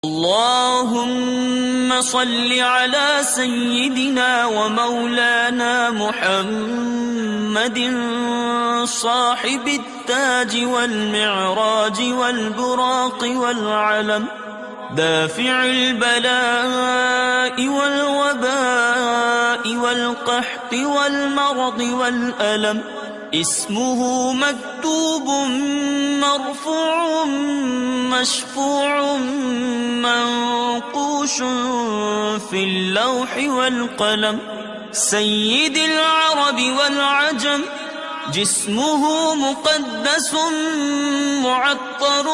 اللهم صل على سيدنا ومولانا محمد صاحب التاج والمعراج والبراق والعلم، دافع البلاء والوباء والقحط والمرض والألم، اسمه مكتوب مرفوع مشفوع منقوش في اللوح والقلم، سيد العرب والعجم، جسمه مقدس معطر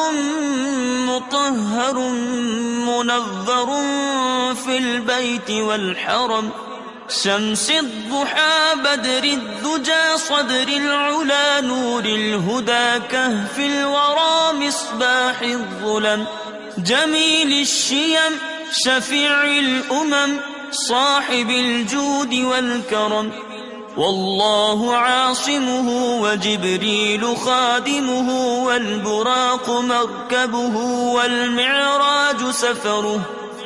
مطهر منظر في البيت والحرم، شمس الضحى بدر الدجى صدر العلا نور الهدى كهف الورى مصباح الظلم، جميل الشيم شفيع الأمم صاحب الجود والكرم، والله عاصمه وجبريل خادمه والبراق مركبه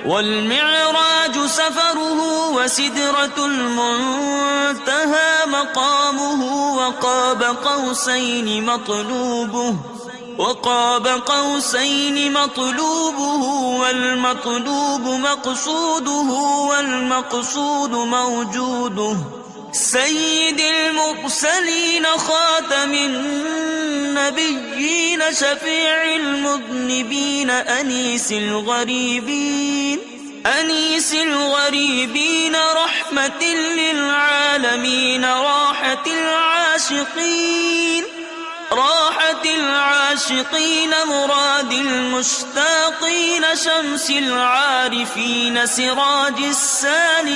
والمعراج سفره وسدرة المنتهى مقامه، وقاب قوسين مطلوبه والمطلوب مقصوده والمقصود موجوده، سيد المرسلين خاتم النبيين شفيع المذنبين أنيس الغريبين رحمة للعالمين راحة العاشقين مراد المشتاقين شمس العارفين سراج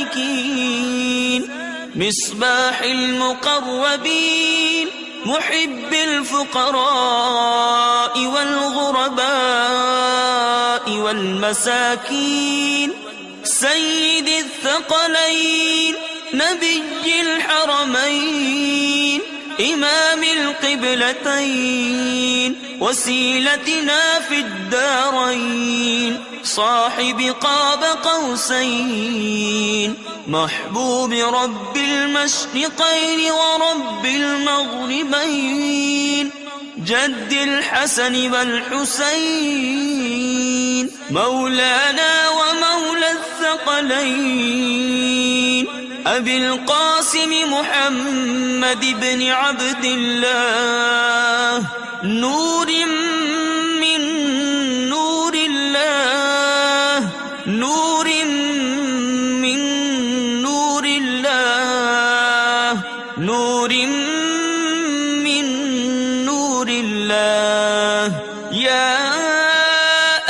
السالكين مصباح المقربين محب الفقراء والغرباء والمساكين، سيد الثقلين نبي الحرمين إمام القبلتين وسيلتنا في الدارين، صاحب قاب قوسين محبوب رب المشرقين ورب المغربين، جد الحسن والحسين مولانا ومولى الثقلين، أبي القاسم محمد بن عبد الله نور من نور الله، نور من نور الله، نور من نور الله، يا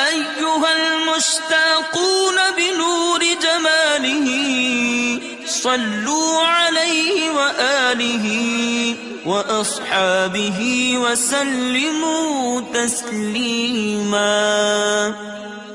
أيها المشتاقون بنور جماله صلوا عليه وآله وأصحابه وسلموا تسليما.